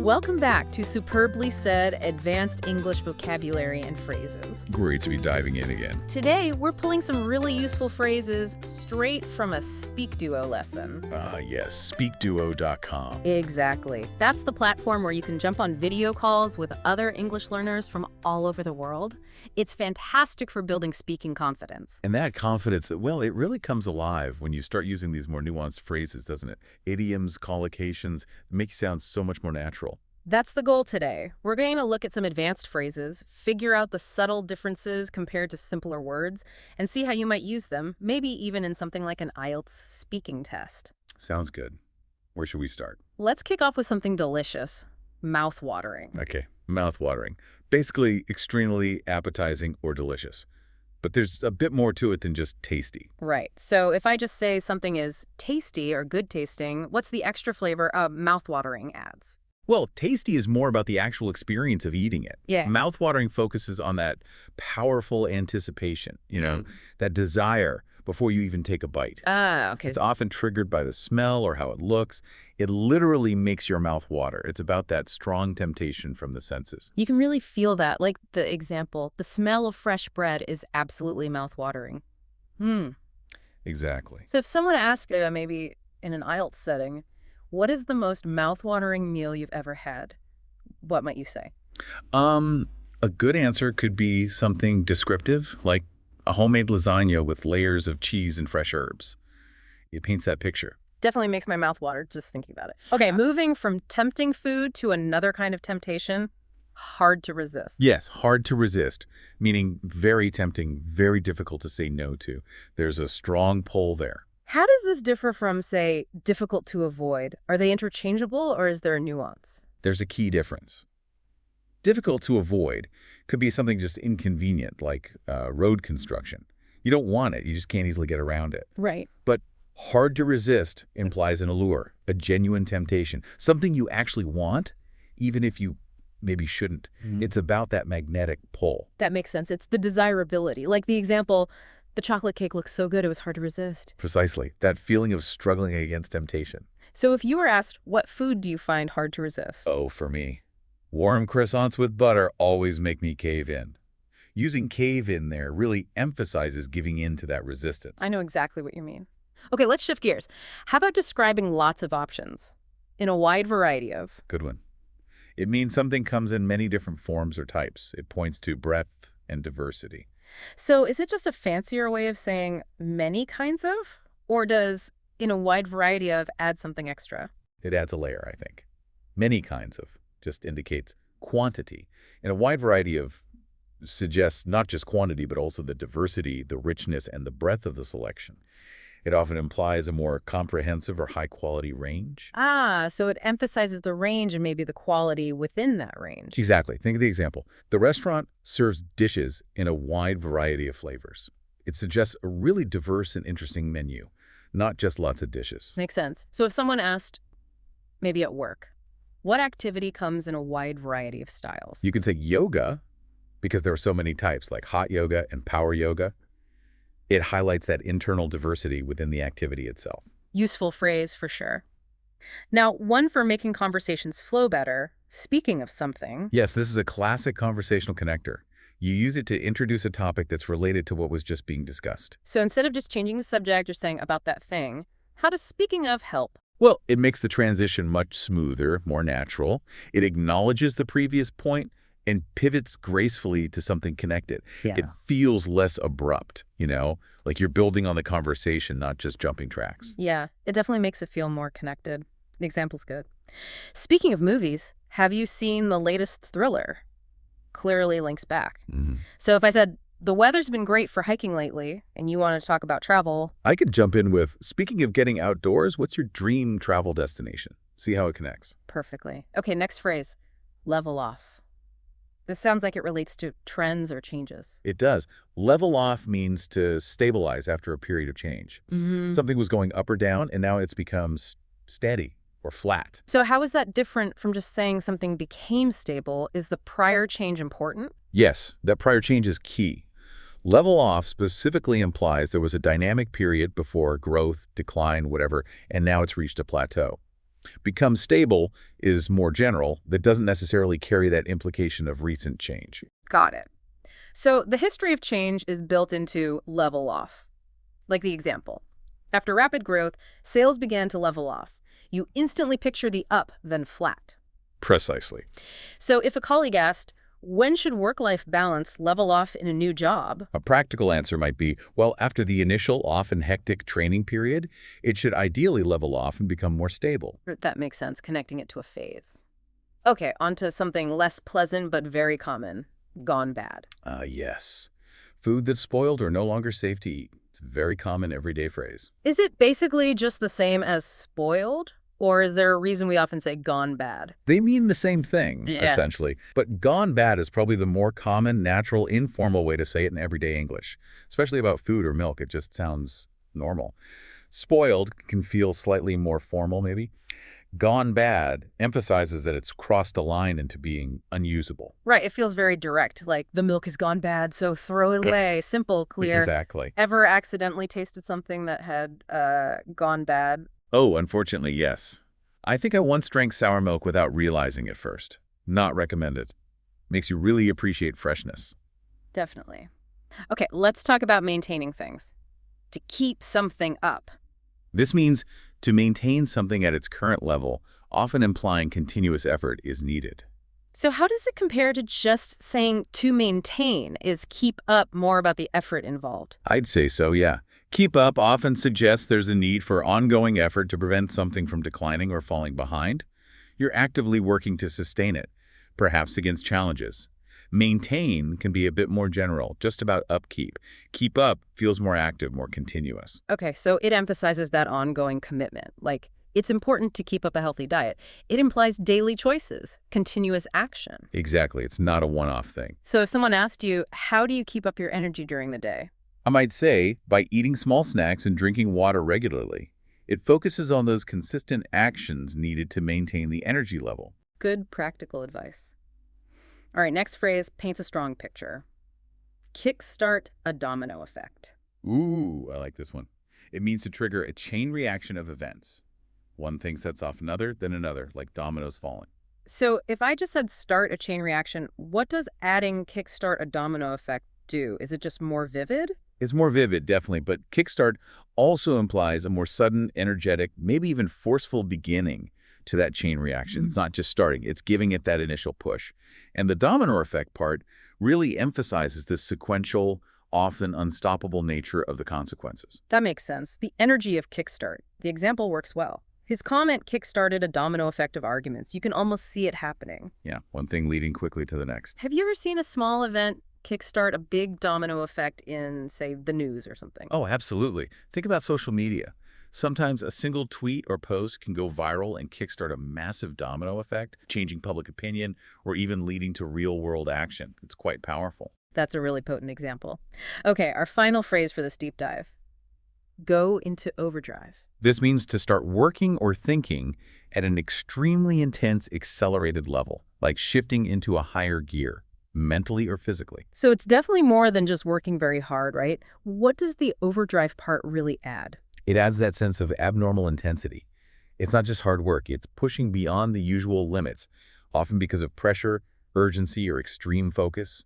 Welcome back to Superbly Said Advanced English Vocabulary and Phrases. Great to be diving in again. Today, we're pulling some really useful phrases straight from a SpeakDuo lesson. Yes, SpeakDuo.com. Exactly. That's the platform where you can jump on video calls with other English learners from all over the world. It's fantastic for building speaking confidence. And that confidence, well, it really comes alive when you start using these more nuanced phrases, doesn't it? Idioms, collocations, make you sound so much more natural. That's the goal today. We're going to look at some advanced phrases, figure out the subtle differences compared to simpler words, and see how you might use them, maybe even in something like an IELTS speaking test. Sounds good. Where should we start? Let's kick off with something delicious. Mouth-watering. Okay, mouth-watering. Basically, extremely appetizing or delicious. But there's a bit more to it than just tasty. Right. So if I just say something is tasty or good tasting, what's the extra flavor mouth-watering adds? Well, tasty is more about the actual experience of eating it. Yeah. Mouth-watering focuses on that powerful anticipation, that desire before you even take a bite. Okay. It's often triggered by the smell or how it looks. It literally makes your mouth water. It's about that strong temptation from the senses. You can really feel that. Like the example, the smell of fresh bread is absolutely mouth-watering. Exactly. So if someone asked you, maybe in an IELTS setting, what is the most mouth-watering meal you've ever had? What might you say? A good answer could be something descriptive, like a homemade lasagna with layers of cheese and fresh herbs. It paints that picture. Definitely makes my mouth water just thinking about it. Okay, moving from tempting food to another kind of temptation, hard to resist. Yes, hard to resist, meaning very tempting, very difficult to say no to. There's a strong pull there. How does this differ from, say, difficult to avoid? Are they interchangeable or is there a nuance? There's a key difference. Difficult to avoid could be something just inconvenient, like road construction. You don't want it. You just can't easily get around it. Right. But hard to resist implies an allure, a genuine temptation, something you actually want, even if you maybe shouldn't. It's about that magnetic pull. That makes sense. It's the desirability. Like the example, the chocolate cake looks so good, it was hard to resist. Precisely. That feeling of struggling against temptation. So if you were asked, what food do you find hard to resist? Oh, for me, warm croissants with butter always make me cave in. Using cave in there really emphasizes giving in to that resistance. I know exactly what you mean. Okay, let's shift gears. How about describing lots of options in a wide variety of? Good one. It means something comes in many different forms or types. It points to breadth and diversity. So is it just a fancier way of saying many kinds of? Or does in a wide variety of add something extra? It adds a layer, I think. Many kinds of just indicates quantity. And a wide variety of suggests not just quantity, but also the diversity, the richness, and the breadth of the selection. It often implies a more comprehensive or high-quality range. So it emphasizes the range and maybe the quality within that range. Exactly. Think of the example. The restaurant serves dishes in a wide variety of flavors. It suggests a really diverse and interesting menu, not just lots of dishes. Makes sense. So if someone asked, maybe at work, what activity comes in a wide variety of styles? You could say yoga, because there are so many types, like hot yoga and power yoga. It highlights that internal diversity within the activity itself. Useful phrase for sure. Now, one for making conversations flow better, speaking of something. Yes, this is a classic conversational connector. You use it to introduce a topic that's related to what was just being discussed. So instead of just changing the subject or saying about that thing, how does speaking of help? Well, it makes the transition much smoother, more natural. It acknowledges the previous point and pivots gracefully to something connected. Yeah. It feels less abrupt, like you're building on the conversation, not just jumping tracks. Yeah, it definitely makes it feel more connected. The example's good. Speaking of movies, have you seen the latest Thriller? Clearly links back. So if I said, the weather's been great for hiking lately, and you want to talk about travel. I could jump in with, speaking of getting outdoors, what's your dream travel destination? See how it connects. Perfectly. Okay, next phrase, level off. This sounds like it relates to trends or changes. It does. Level off means to stabilize after a period of change. Something was going up or down, and now it's become steady or flat. So how is that different from just saying something became stable? Is the prior change important? Yes, that prior change is key. Level off specifically implies there was a dynamic period before growth, decline, whatever, and now it's reached a plateau. Become stable is more general, that doesn't necessarily carry that implication of recent change. Got it. So the history of change is built into level off. Like the example. After rapid growth, sales began to level off. You instantly picture the up, then flat. Precisely. So if a colleague asked, when should work-life balance level off in a new job? A practical answer might be, well, after the initial, often hectic training period, it should ideally level off and become more stable. That makes sense, connecting it to a phase. Okay, on to something less pleasant but very common. Gone bad. Yes. Food that's spoiled or no longer safe to eat. It's a very common everyday phrase. Is it basically just the same as spoiled? Or is there a reason we often say gone bad? They mean the same thing, Yeah. essentially. But gone bad is probably the more common, natural, informal way to say it in everyday English, especially about food or milk. It just sounds normal. Spoiled can feel slightly more formal, maybe. Gone bad emphasizes that it's crossed a line into being unusable. Right, it feels very direct, like the milk has gone bad, so throw it away. Simple, clear. Exactly. Ever accidentally tasted something that had gone bad? Oh, unfortunately, yes. I think I once drank sour milk without realizing it first. Not recommended. Makes you really appreciate freshness. Definitely. Okay, let's talk about maintaining things. To keep something up. This means to maintain something at its current level, often implying continuous effort is needed. So how does it compare to just saying to maintain? Is keep up more about the effort involved? I'd say so, yeah. Keep up often suggests there's a need for ongoing effort to prevent something from declining or falling behind. You're actively working to sustain it, perhaps against challenges. Maintain can be a bit more general, just about upkeep. Keep up feels more active, more continuous. Okay, so it emphasizes that ongoing commitment. Like, it's important to keep up a healthy diet. It implies daily choices, continuous action. Exactly, it's not a one-off thing. So if someone asked you, how do you keep up your energy during the day? I might say by eating small snacks and drinking water regularly. It focuses on those consistent actions needed to maintain the energy level. Good practical advice. All right, next phrase paints a strong picture. Kickstart a domino effect. Ooh, I like this one. It means to trigger a chain reaction of events. One thing sets off another, then another, like dominoes falling. So if I just said start a chain reaction, what does adding kickstart a domino effect do? Is it just more vivid? It's more vivid, definitely, but kickstart also implies a more sudden, energetic, maybe even forceful beginning to that chain reaction. It's not just starting, it's giving it that initial push. And the domino effect part really emphasizes this sequential, often unstoppable nature of the consequences. That makes sense. The energy of kickstart. The example works well. His comment kickstarted a domino effect of arguments. You can almost see it happening. Yeah, one thing leading quickly to the next. Have you ever seen a small event kickstart a big domino effect in, say, the news or something? Oh, absolutely. Think about social media. Sometimes a single tweet or post can go viral and kickstart a massive domino effect, changing public opinion or even leading to real-world action. It's quite powerful. That's a really potent example. Okay, our final phrase for this deep dive. Go into overdrive. This means to start working or thinking at an extremely intense, accelerated level, like shifting into a higher gear, mentally or physically. So it's definitely more than just working very hard, right? What does the overdrive part really add? It adds that sense of abnormal intensity. It's not just hard work, it's pushing beyond the usual limits, often because of pressure, urgency, or extreme focus.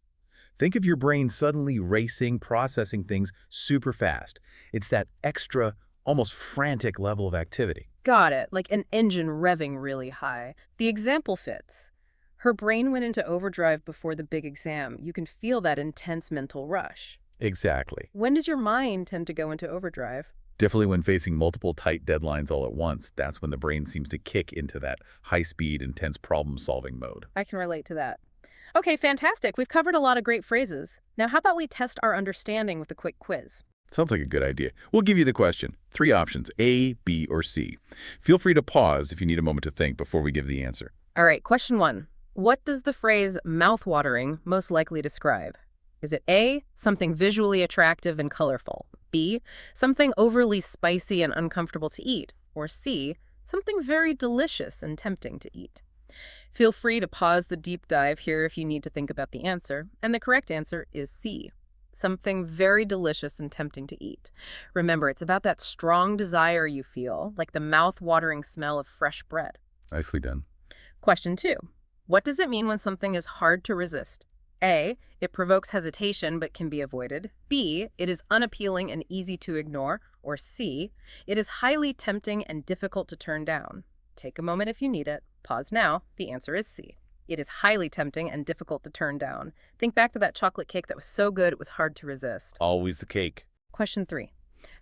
Think of your brain suddenly racing, processing things super fast. It's that extra, almost frantic level of activity. Got it, like an engine revving really high. The example fits. Her brain went into overdrive before the big exam. You can feel that intense mental rush. Exactly. When does your mind tend to go into overdrive? Definitely when facing multiple tight deadlines all at once, that's when the brain seems to kick into that high-speed, intense problem-solving mode. I can relate to that. Okay, fantastic. We've covered a lot of great phrases. Now, how about we test our understanding with a quick quiz? Sounds like a good idea. We'll give you the question. 3 options, A, B, or C. Feel free to pause if you need a moment to think before we give the answer. All right, question 1. What does the phrase mouth-watering most likely describe? Is it A, something visually attractive and colorful? B, something overly spicy and uncomfortable to eat? Or C, something very delicious and tempting to eat? Feel free to pause the deep dive here if you need to think about the answer, and the correct answer is C, something very delicious and tempting to eat. Remember, it's about that strong desire you feel, like the mouth-watering smell of fresh bread. Nicely done. Question 2. What does it mean when something is hard to resist? A, it provokes hesitation but can be avoided. B, it is unappealing and easy to ignore. Or C, it is highly tempting and difficult to turn down. Take a moment if you need it. Pause now. The answer is C. It is highly tempting and difficult to turn down. Think back to that chocolate cake that was so good it was hard to resist. Always the cake. Question 3.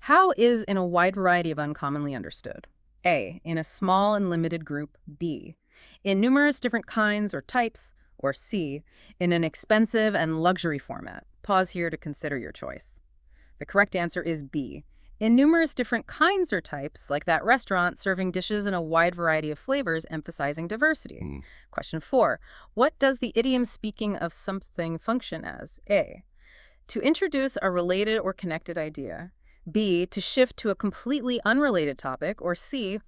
How is in a wide variety of uncommonly understood? A, in a small and limited group. B, in numerous different kinds or types. Or C, in an expensive and luxury format. Pause here to consider your choice. The correct answer is B, in numerous different kinds or types, like that restaurant serving dishes in a wide variety of flavors, emphasizing diversity. Question 4. What does the idiom speaking of something function as? A, to introduce a related or connected idea. B, to shift to a completely unrelated topic. Or C,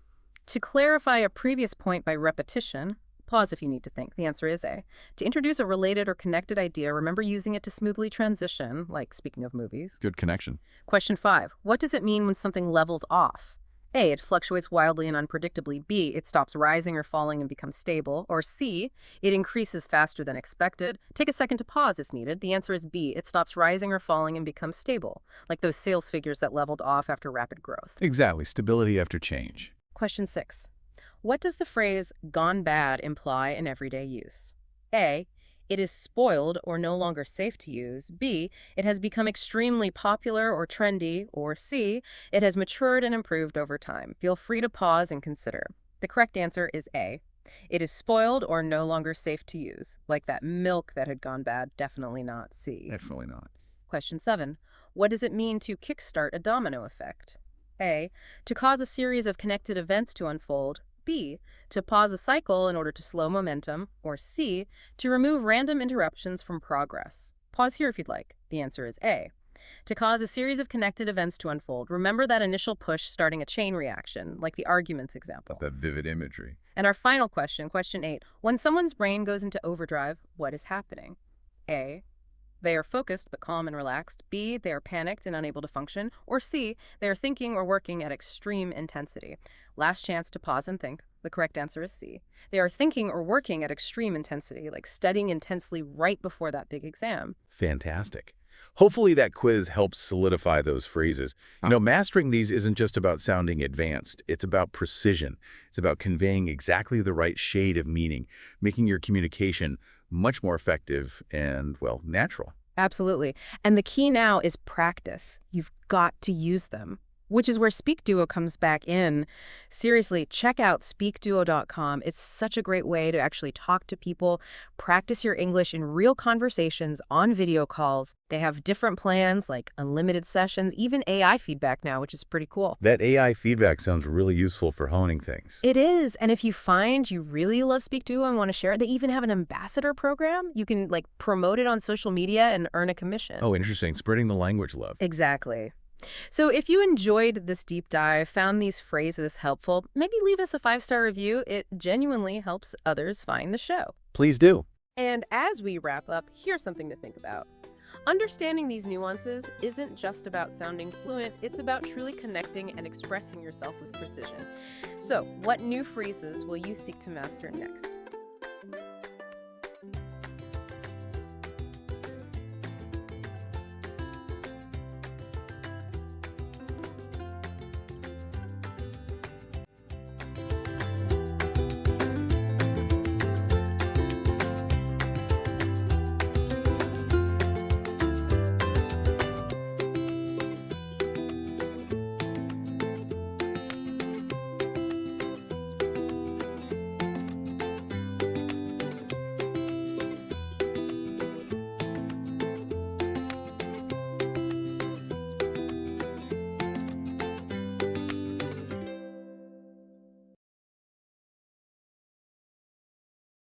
to clarify a previous point by repetition. Pause if you need to think. The answer is A. To introduce a related or connected idea, remember using it to smoothly transition, like speaking of movies. Good connection. Question 5. What does it mean when something levels off? A, it fluctuates wildly and unpredictably. B, it stops rising or falling and becomes stable. Or C, it increases faster than expected. Take a second to pause if needed. The answer is B, it stops rising or falling and becomes stable, like those sales figures that leveled off after rapid growth. Exactly. Stability after change. Question 6. What does the phrase gone bad imply in everyday use? A, it is spoiled or no longer safe to use. B, it has become extremely popular or trendy. Or C, it has matured and improved over time. Feel free to pause and consider. The correct answer is A. It is spoiled or no longer safe to use, like that milk that had gone bad. Definitely not C. Definitely not. Question 7. What does it mean to kickstart a domino effect? A, to cause a series of connected events to unfold. B, to pause a cycle in order to slow momentum. Or C, to remove random interruptions from progress. Pause here if you'd like. The answer is A. To cause a series of connected events to unfold. Remember that initial push starting a chain reaction, like the arguments example. That vivid imagery. And our final question, question 8. When someone's brain goes into overdrive, what is happening? A, they are focused but calm and relaxed. B, they are panicked and unable to function. Or C, they are thinking or working at extreme intensity. Last chance to pause and think. The correct answer is C. They are thinking or working at extreme intensity, like studying intensely right before that big exam. Fantastic. Hopefully that quiz helps solidify those phrases. Mastering these isn't just about sounding advanced. It's about precision. It's about conveying exactly the right shade of meaning, making your communication much more effective and, well, natural. Absolutely. And the key now is practice. You've got to use them, which is where SpeakDuo comes back in. Seriously, check out SpeakDuo.com. It's such a great way to actually talk to people, practice your English in real conversations on video calls. They have different plans like unlimited sessions, even AI feedback now, which is pretty cool. That AI feedback sounds really useful for honing things. It is. And if you find you really love SpeakDuo and want to share it, they even have an ambassador program. You can promote it on social media and earn a commission. Oh, interesting. Spreading the language love. Exactly. So if you enjoyed this deep dive, found these phrases helpful, maybe leave us a 5-star review. It genuinely helps others find the show. Please do. And as we wrap up, here's something to think about. Understanding these nuances isn't just about sounding fluent, it's about truly connecting and expressing yourself with precision. So, what new phrases will you seek to master next?